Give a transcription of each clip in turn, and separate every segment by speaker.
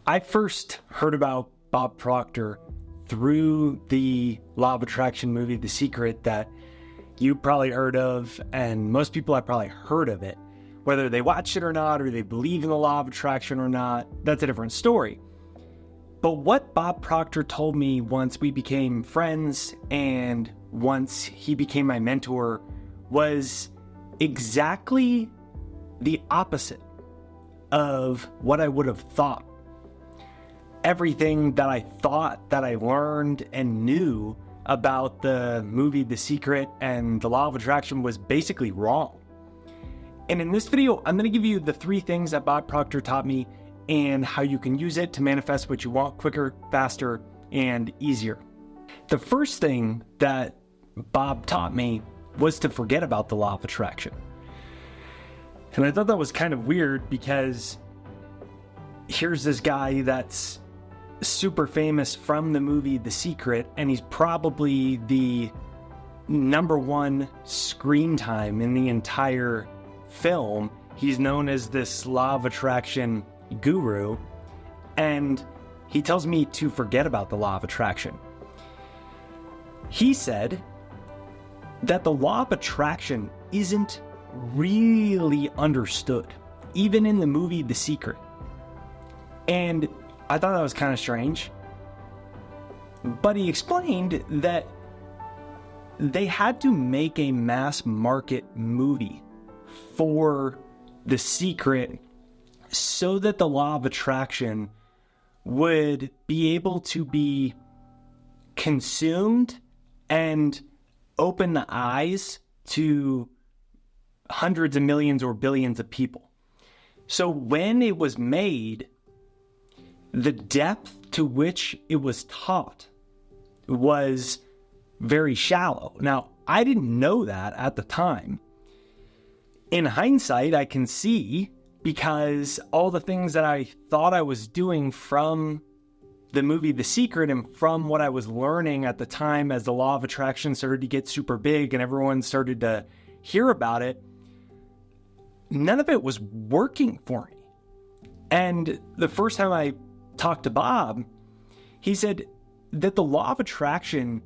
Speaker 1: I first heard about Bob Proctor through the Law of Attraction movie, The Secret, that you probably heard of, and most people have probably heard of it. Whether they watched it or not, or they believe in the Law of Attraction or not, that's a different story. But what Bob Proctor told me once we became friends and once he became my mentor was exactly the opposite of what I would have thought. Everything that I thought that I learned and knew about the movie The Secret and the Law of Attraction was basically wrong. And in this video, I'm going to give you the 3 things that Bob Proctor taught me and how you can use it to manifest what you want quicker, faster, and easier. The first thing that Bob taught me was to forget about the Law of Attraction. And I thought that was kind of weird because here's this guy that's super famous from the movie The Secret, and he's probably the #1 screen time in the entire film. He's known as this Law of Attraction guru, and he tells me to forget about the Law of Attraction. He said that the Law of Attraction isn't really understood, even in the movie The Secret. And I thought that was kind of strange. But he explained that they had to make a mass market movie for The Secret so that the Law of Attraction would be able to be consumed and open the eyes to hundreds of millions or billions of people. So when it was made, the depth to which it was taught was very shallow. Now, I didn't know that at the time. In hindsight, I can see, because all the things that I thought I was doing from the movie The Secret and from what I was learning at the time as the Law of Attraction started to get super big and everyone started to hear about it, none of it was working for me. And the first time I talked to Bob, he said that the Law of Attraction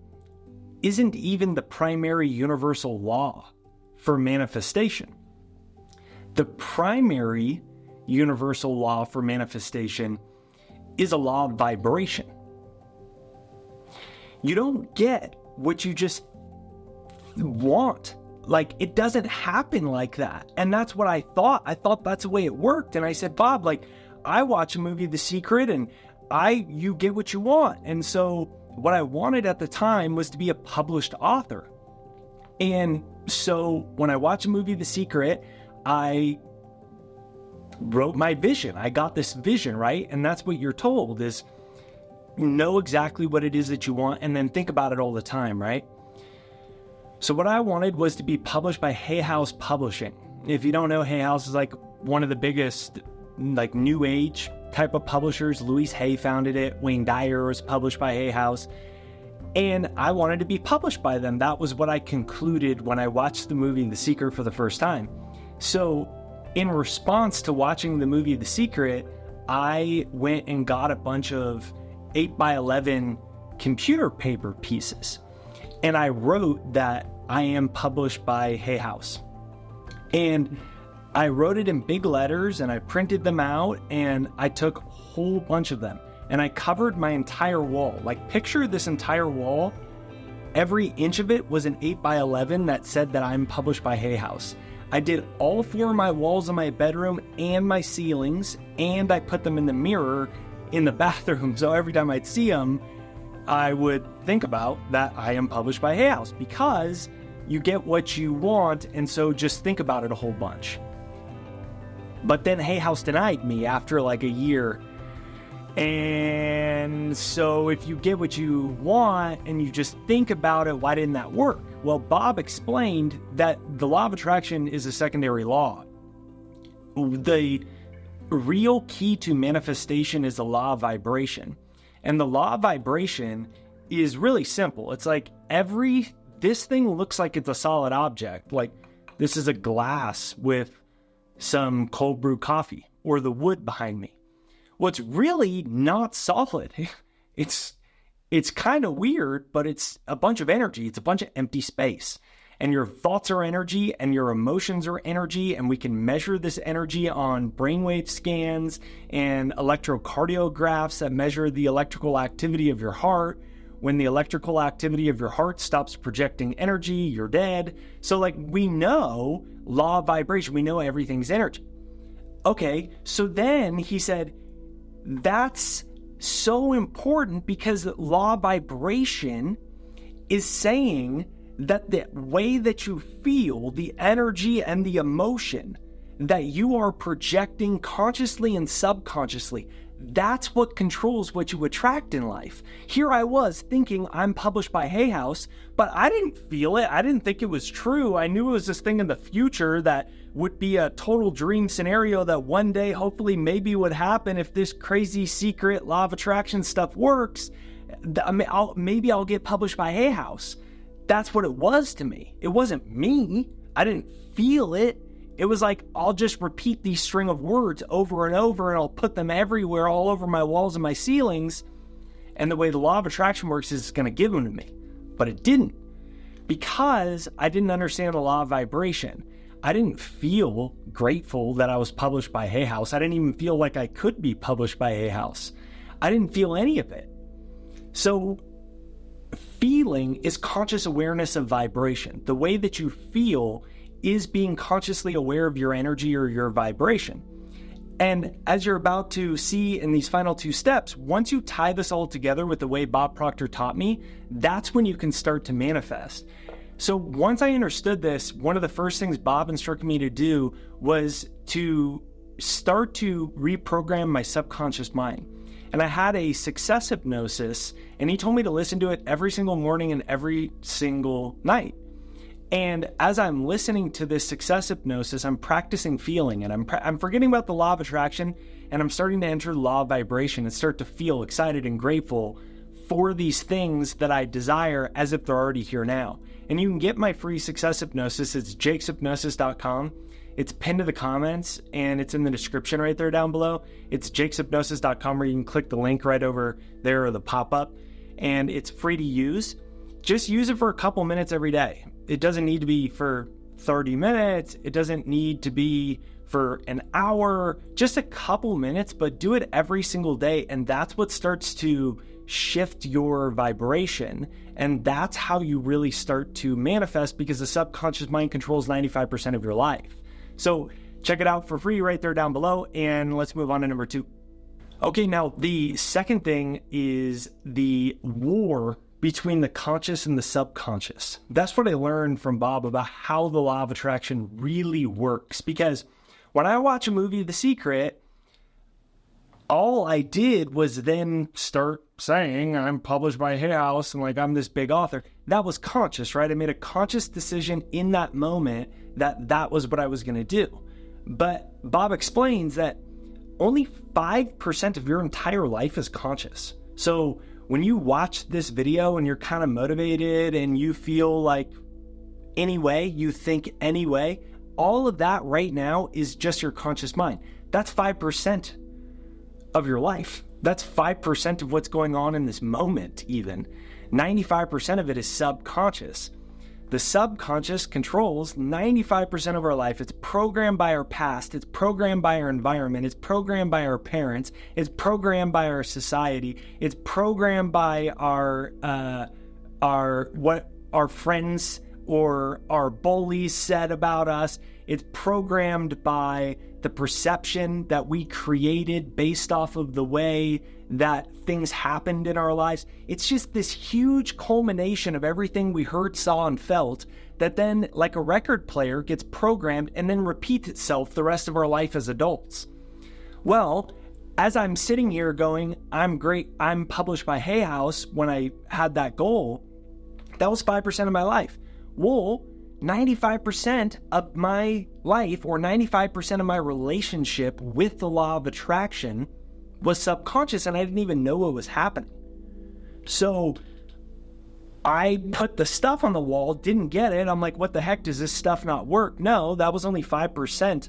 Speaker 1: isn't even the primary universal law for manifestation. The primary universal law for manifestation is a law of vibration. You don't get what you just want. Like, it doesn't happen like that. And that's what I thought. I thought that's the way it worked. And I said, Bob, like, I watch a movie, The Secret, and you get what you want. And so what I wanted at the time was to be a published author. And so when I watch a movie, The Secret, I wrote my vision. I got this vision, right? And that's what you're told is know exactly what it is that you want and then think about it all the time, right? So what I wanted was to be published by Hay House Publishing. If you don't know, Hay House is like one of the biggest like new age type of publishers. Louise Hay founded it. Wayne Dyer was published by Hay House. And I wanted to be published by them. That was what I concluded when I watched the movie The Secret for the first time. So in response to watching the movie The Secret, I went and got a bunch of 8x11 computer paper pieces. And I wrote that I am published by Hay House. And I wrote it in big letters and I printed them out and I took a whole bunch of them and I covered my entire wall. Like, picture this entire wall. Every inch of it was an 8x11 that said that I'm published by Hay House. I did all 4 of my walls in my bedroom and my ceilings, and I put them in the mirror in the bathroom. So every time I'd see them, I would think about that I am published by Hay House, because you get what you want. And so just think about it a whole bunch. But then Hay House denied me after like a year. And so if you get what you want and you just think about it, why didn't that work? Well, Bob explained that the Law of Attraction is a secondary law. The real key to manifestation is the law of vibration. And the law of vibration is really simple. It's like this thing looks like it's a solid object. Like, this is a glass with some cold brew coffee or the wood behind me. Well, it's really not solid. It's kind of weird, but it's a bunch of energy. It's a bunch of empty space. And your thoughts are energy and your emotions are energy. And we can measure this energy on brainwave scans and electrocardiographs that measure the electrical activity of your heart. When the electrical activity of your heart stops projecting energy, you're dead. So like we know law of vibration, we know everything's energy. Okay, so then he said, that's so important because law of vibration is saying that the way that you feel, the energy and the emotion that you are projecting consciously and subconsciously, that's what controls what you attract in life. Here I was thinking I'm published by Hay House, but I didn't feel it. I didn't think it was true. I knew it was this thing in the future that would be a total dream scenario that one day hopefully maybe would happen if this crazy secret law of attraction stuff works. Maybe I'll get published by Hay House. That's what it was to me. It wasn't me. I didn't feel it. It was like, I'll just repeat these string of words over and over and I'll put them everywhere, all over my walls and my ceilings. And the way the law of attraction works is it's going to give them to me. But it didn't. Because I didn't understand the law of vibration. I didn't feel grateful that I was published by Hay House. I didn't even feel like I could be published by Hay House. I didn't feel any of it. So feeling is conscious awareness of vibration. The way that you feel is being consciously aware of your energy or your vibration. And as you're about to see in these final two steps, once you tie this all together with the way Bob Proctor taught me, that's when you can start to manifest. So once I understood this, one of the first things Bob instructed me to do was to start to reprogram my subconscious mind. And I had a success hypnosis, and he told me to listen to it every single morning and every single night. And as I'm listening to this success hypnosis, I'm practicing feeling, and I'm forgetting about the law of attraction, and I'm starting to enter the law of vibration and start to feel excited and grateful for these things that I desire as if they're already here now. And you can get my free success hypnosis. It's jakeshypnosis.com. It's pinned to the comments, and it's in the description right there down below. It's jakeshypnosis.com, where you can click the link right over there or the pop-up, and it's free to use. Just use it for a couple minutes every day. It doesn't need to be for 30 minutes. It doesn't need to be for an hour, just a couple minutes, but do it every single day. And that's what starts to shift your vibration. And that's how you really start to manifest, because the subconscious mind controls 95% of your life. So check it out for free right there down below. And let's move on to number 2. Okay, now the second thing is the war between the conscious and the subconscious. That's what I learned from Bob about how the law of attraction really works. Because when I watch a movie, The Secret, all I did was then start saying I'm published by Hay House and like I'm this big author. That was conscious, right? I made a conscious decision in that moment that that was what I was going to do. But Bob explains that only 5% of your entire life is conscious. So when you watch this video and you're kind of motivated and you feel like anyway, you think anyway, all of that right now is just your conscious mind. That's 5% of your life. That's 5% of what's going on in this moment even. 95% of it is subconscious. The subconscious controls 95% of our life. It's programmed by our past. It's programmed by our environment. It's programmed by our parents. It's programmed by our society. It's programmed by what our friends or our bullies said about us. It's programmed by the perception that we created based off of the way that things happened in our lives. It's just this huge culmination of everything we heard, saw, and felt that then, like a record player, gets programmed and then repeats itself the rest of our life as adults. Well, as I'm sitting here going, I'm great, I'm published by Hay House, when I had that goal, that was 5% of my life. Well, 95% of my life, or 95% of my relationship with the law of attraction, was subconscious, and I didn't even know what was happening. So I put the stuff on the wall, didn't get it. I'm like, what the heck, does this stuff not work? No, that was only 5%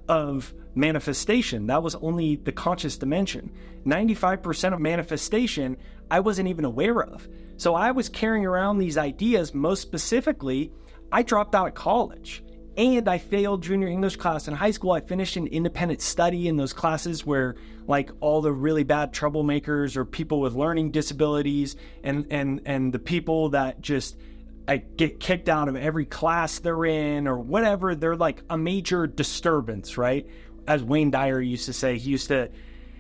Speaker 1: of manifestation. That was only the conscious dimension. 95% of manifestation I wasn't even aware of. So I was carrying around these ideas. Most specifically, I dropped out of college and I failed junior English class in high school. I finished in independent study in those classes where like all the really bad troublemakers or people with learning disabilities and the people that just get kicked out of every class they're in or whatever, they're like a major disturbance, right? As Wayne Dyer used to say, he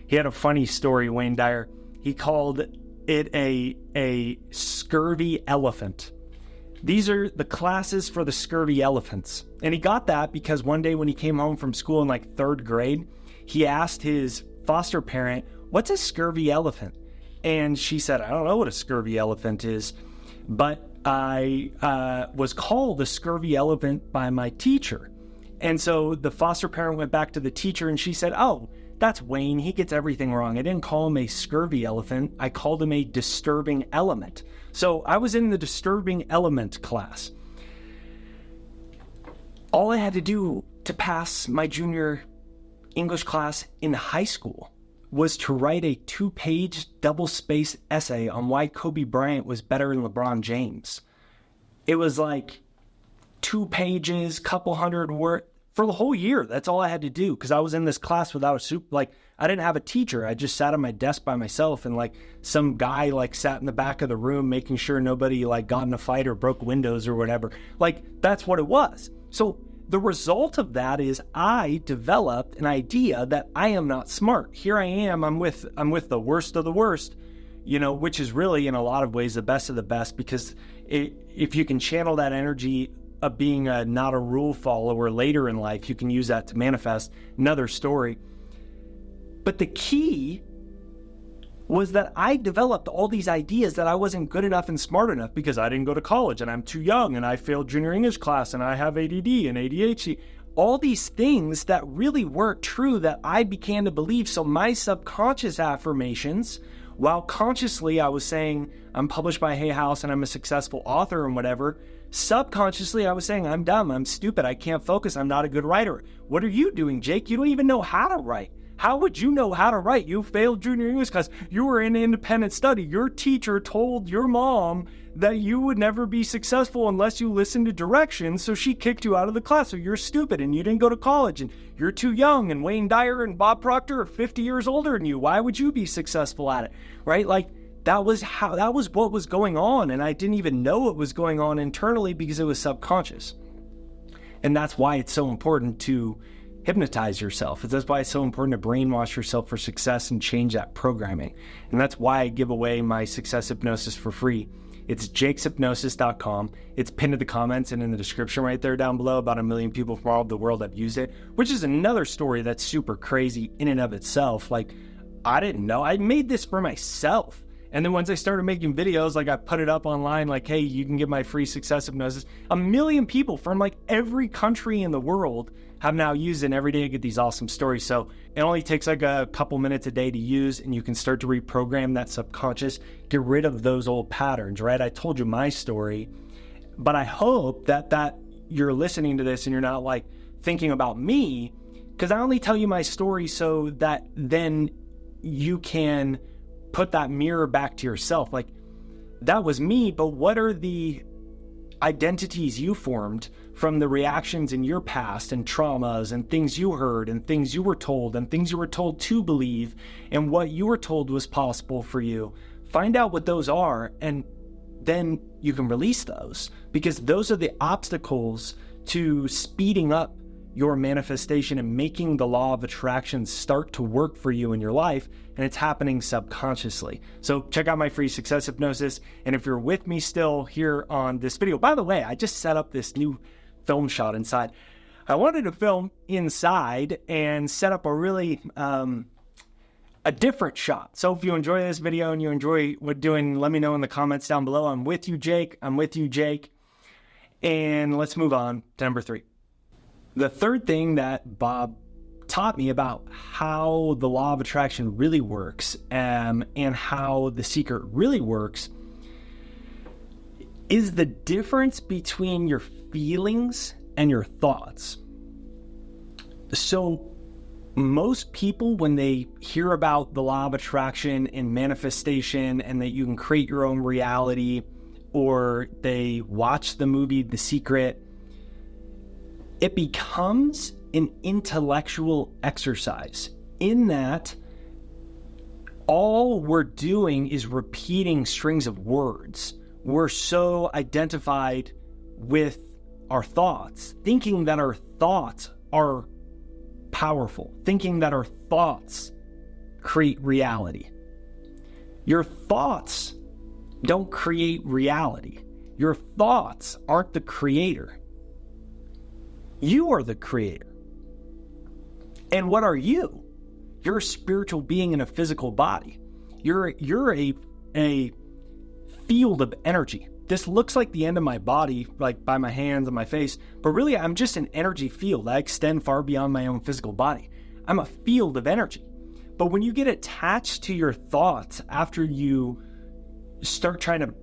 Speaker 1: had a funny story, Wayne Dyer. He called it a scurvy elephant. These are the classes for the scurvy elephants. And he got that because one day when he came home from school in like 3rd grade, he asked his foster parent, "What's a scurvy elephant?" And she said, "I don't know what a scurvy elephant is, but I was called a scurvy elephant by my teacher." And so the foster parent went back to the teacher and she said, "Oh, that's Wayne. He gets everything wrong. I didn't call him a scurvy elephant. I called him a disturbing element." So I was in the disturbing element class. All I had to do to pass my junior English class in high school was to write a 2-page double-spaced essay on why Kobe Bryant was better than LeBron James. It was like 2 pages, couple hundred words for the whole year. That's all I had to do because I was in this class without I didn't have a teacher. I just sat at my desk by myself and like some guy like sat in the back of the room making sure nobody like got in a fight or broke windows or whatever. Like that's what it was. So the result of that is I developed an idea that I am not smart. Here I am, I'm with the worst of the worst, which is really in a lot of ways the best of the best, because if you can channel that energy of being not a rule follower later in life, you can use that to manifest. Another story. But the key was that I developed all these ideas that I wasn't good enough and smart enough because I didn't go to college and I'm too young and I failed junior English class and I have ADD and ADHD. All these things that really weren't true that I began to believe. So my subconscious affirmations, while consciously I was saying I'm published by Hay House and I'm a successful author and whatever, subconsciously I was saying I'm dumb, I'm stupid, I can't focus, I'm not a good writer. What are you doing, Jake? You don't even know how to write. How would you know how to write? You failed junior English class. You were in independent study. Your teacher told your mom that you would never be successful unless you listened to directions, so she kicked you out of the class. So you're stupid and you didn't go to college and you're too young, and Wayne Dyer and Bob Proctor are 50 years older than you. Why would you be successful at it? Right? Like that was what was going on, and I didn't even know what was going on internally because it was subconscious. And that's why it's so important to hypnotize yourself. That's why it's so important to brainwash yourself for success and change that programming. And that's why I give away my success hypnosis for free. It's jakeshypnosis.com. It's pinned to the comments and in the description right there down below. About 1 million people from all over the world have used it, which is another story that's super crazy in and of itself. Like, I didn't know. I made this for myself. And then once I started making videos, like I put it up online, like, hey, you can get my free success hypnosis. 1 million people from like every country in the world have now used it, and every day I get these awesome stories. So it only takes like a couple minutes a day to use, and you can start to reprogram that subconscious, get rid of those old patterns, right? I told you my story, but I hope that you're listening to this and you're not like thinking about me, because I only tell you my story so that then you can put that mirror back to yourself. Like, that was me, but what are the identities you formed from the reactions in your past and traumas and things you heard and things you were told and things you were told to believe and what you were told was possible for you? Find out what those are, and then you can release those, because those are the obstacles to speeding up your manifestation and making the law of attraction start to work for you in your life, and it's happening subconsciously. So check out my free success hypnosis, and if you're with me still here on this video, by the way, I just set up this new film shot inside. I wanted to film inside and set up a really a different shot. So if you enjoy this video and you enjoy what we're doing, let me know in the comments down below. I'm with you, Jake. I'm with you, Jake. And let's move on to number 3. The third thing that Bob taught me about how the law of attraction really works, and how the secret really works, is the difference between your feelings and your thoughts. So most people, when they hear about the law of attraction and manifestation and that you can create your own reality, or they watch the movie The Secret, it becomes an intellectual exercise in that all we're doing is repeating strings of words. We're so identified with our thoughts, thinking that our thoughts are powerful, thinking that our thoughts create reality. Your thoughts don't create reality. Your thoughts aren't the creator. You are the creator. And what are you? You're a spiritual being in a physical body. You're a field of energy. This looks like the end of my body, like by my hands and my face, but really I'm just an energy field. I extend far beyond my own physical body. I'm a field of energy. But when you get attached to your thoughts after you start trying to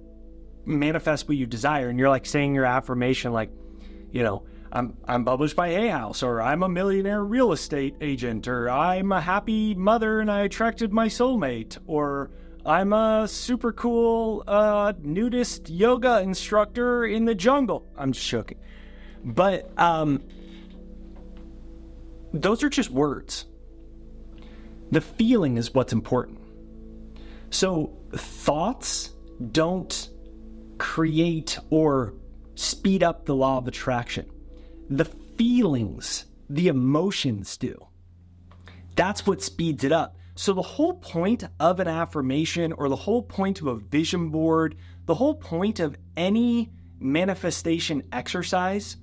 Speaker 1: manifest what you desire, and you're like saying your affirmation, like, I'm published by Hay House, or I'm a millionaire real estate agent, or I'm a happy mother and I attracted my soulmate, or I'm a super cool nudist yoga instructor in the jungle. I'm just joking. But those are just words. The feeling is what's important. So thoughts don't create or speed up the law of attraction. The feelings, the emotions do. That's what speeds it up. So the whole point of an affirmation, or the whole point of a vision board, the whole point of any manifestation exercise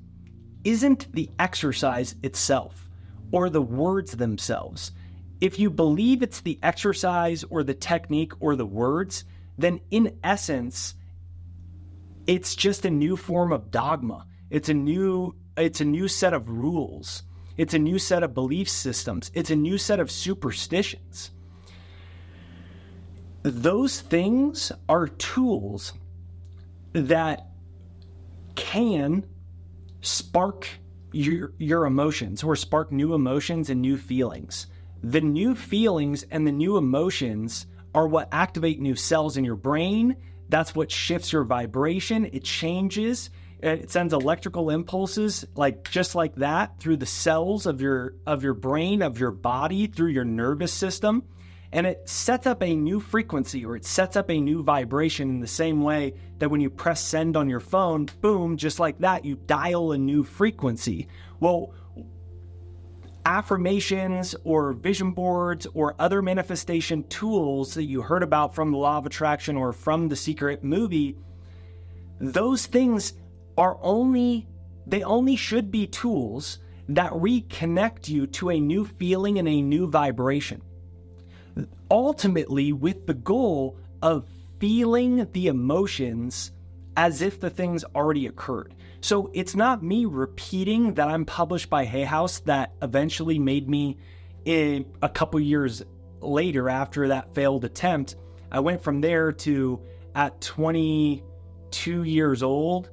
Speaker 1: isn't the exercise itself or the words themselves. If you believe it's the exercise or the technique or the words, then in essence, it's just a new form of dogma. It's a new set of rules. It's a new set of belief systems. It's a new set of superstitions. Those things are tools that can spark your emotions, or spark new emotions and new feelings. The new feelings and the new emotions are what activate new cells in your brain. That's what shifts your vibration. It changes. It sends electrical impulses just like that through the cells of your brain, of your body, through your nervous system. And it sets up a new frequency, or it sets up a new vibration in the same way that when you press send on your phone, boom, just like that, you dial a new frequency. Well, affirmations or vision boards or other manifestation tools that you heard about from the Law of Attraction or from The Secret movie, those things they only should be tools that reconnect you to a new feeling and a new vibration. Ultimately, with the goal of feeling the emotions as if the things already occurred. So it's not me repeating that I'm published by Hay House that eventually made me, a couple years later after that failed attempt, I went from there to, at 22 years old,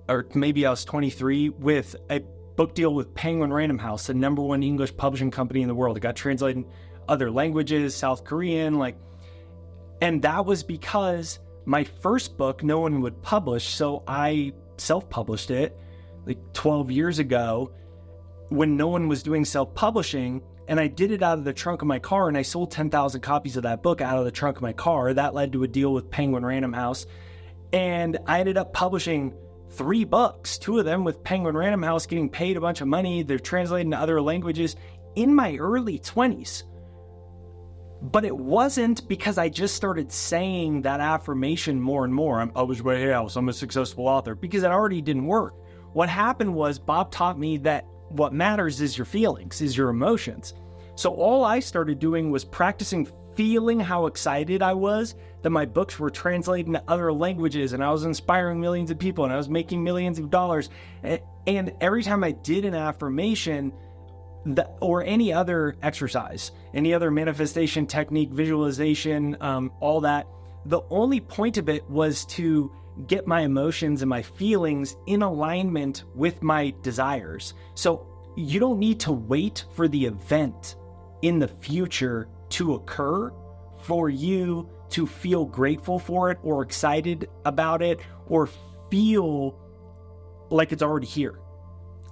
Speaker 1: or maybe I was 23, with a book deal with Penguin Random House, the #1 English publishing company in the world. It got translated in other languages, South Korean, and that was because my first book, no one would publish, so I self-published it 12 years ago when no one was doing self-publishing, and I did it out of the trunk of my car, and I sold 10,000 copies of that book out of the trunk of my car. That led to a deal with Penguin Random House, and I ended up publishing 3 books, 2 of them with Penguin Random House, getting paid a bunch of money. They're translated into other languages in my early 20s. But it wasn't because I just started saying that affirmation more and more. I'm published by Hay House, I'm a successful author, because it already didn't work. What happened was Bob taught me that what matters is your feelings, is your emotions. So all I started doing was practicing feeling how excited I was that my books were translated into other languages, and I was inspiring millions of people, and I was making millions of dollars. And every time I did an affirmation, or any other exercise, any other manifestation technique, visualization, all that, the only point of it was to get my emotions and my feelings in alignment with my desires. So you don't need to wait for the event in the future to occur for you to feel grateful for it or excited about it or feel like it's already here.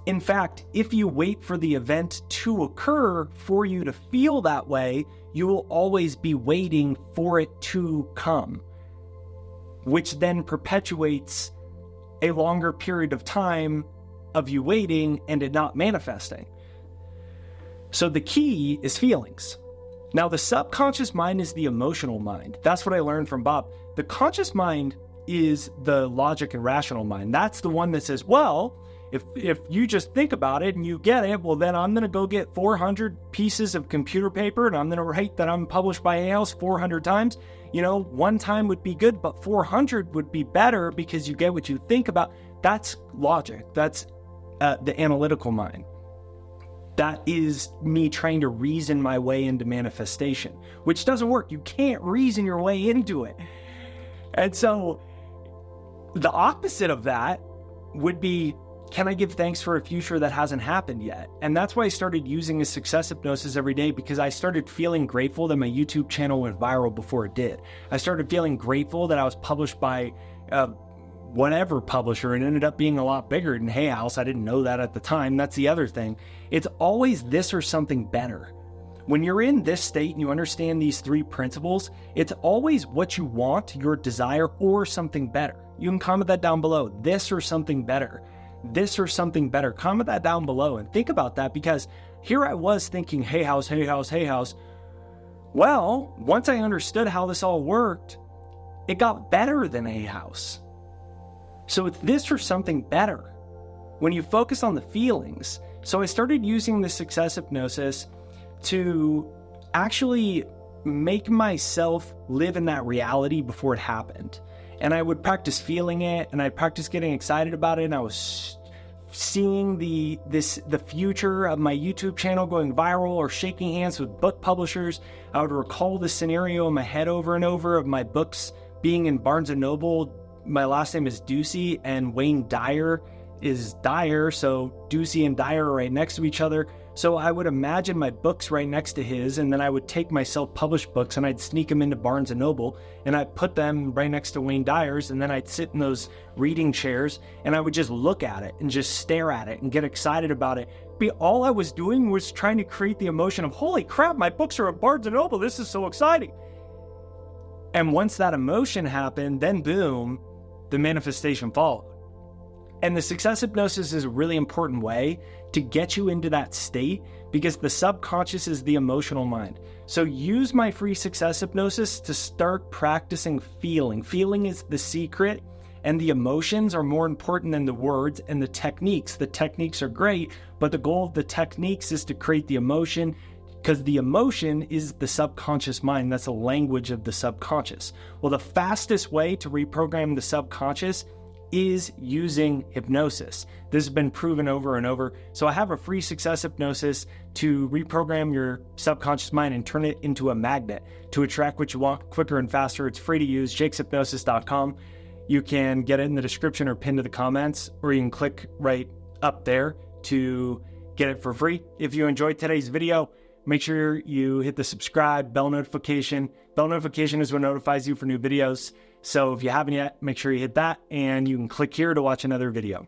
Speaker 1: In fact, if you wait for the event to occur for you to feel that way, you will always be waiting for it to come, which then perpetuates a longer period of time of you waiting and it not manifesting. So the key is feelings. Now, the subconscious mind is the emotional mind. That's what I learned from Bob. The conscious mind is the logic and rational mind. That's the one that says, well, if you just think about it and you get it, well, then I'm going to go get 400 pieces of computer paper and I'm going to write that I'm published by Hay House 400 times. You know, one time would be good, but 400 would be better because you get what you think about. That's logic. That's the analytical mind. That is me trying to reason my way into manifestation, which doesn't work. You can't reason your way into it. And so the opposite of that would be, can I give thanks for a future that hasn't happened yet? And that's why I started using a success hypnosis every day, because I started feeling grateful that my YouTube channel went viral before it did. I started feeling grateful that I was published by whatever publisher and ended up being a lot bigger than Hay House. I didn't know that at the time. That's the other thing. It's always this or something better. When you're in this state and you understand these three principles, it's always what you want, your desire, or something better. You can comment that down below. This or something better. This or something better. Comment that down below and think about that, because here I was thinking Hay House, Hay House, Hay House. Well, once I understood how this all worked, it got better than Hay House. So it's this or something better when you focus on the feelings. So I started using the success hypnosis to actually make myself live in that reality before it happened. And I would practice feeling it, and I'd practice getting excited about it, and I was seeing the future of my YouTube channel going viral or shaking hands with book publishers. I would recall the scenario in my head over and over of my books being in Barnes & Noble. My last name is Ducey, and Wayne Dyer is Dyer, so Ducey and Dyer are right next to each other. So I would imagine my books right next to his, and then I would take my self-published books and I'd sneak them into Barnes & Noble, and I'd put them right next to Wayne Dyer's, and then I'd sit in those reading chairs, and I would just look at it and just stare at it and get excited about it. But all I was doing was trying to create the emotion of, holy crap, my books are at Barnes & Noble, this is so exciting. And once that emotion happened, then boom, the manifestation followed. And the success hypnosis is a really important way to get you into that state, because the subconscious is the emotional mind. So use my free success hypnosis to start practicing feeling. Feeling is the secret, and the emotions are more important than the words and the techniques. The techniques are great, but the goal of the techniques is to create the emotion, because the emotion is the subconscious mind. That's a language of the subconscious. Well, the fastest way to reprogram the subconscious is using hypnosis. This has been proven over and over. So I have a free success hypnosis to reprogram your subconscious mind and turn it into a magnet to attract what you want quicker and faster. It's free to use, jakeshypnosis.com. You can get it in the description or pinned to the comments, or you can click right up there to get it for free. If you enjoyed today's video, make sure you hit the subscribe, bell notification. Bell notification is what notifies you for new videos. So if you haven't yet, make sure you hit that, and you can click here to watch another video.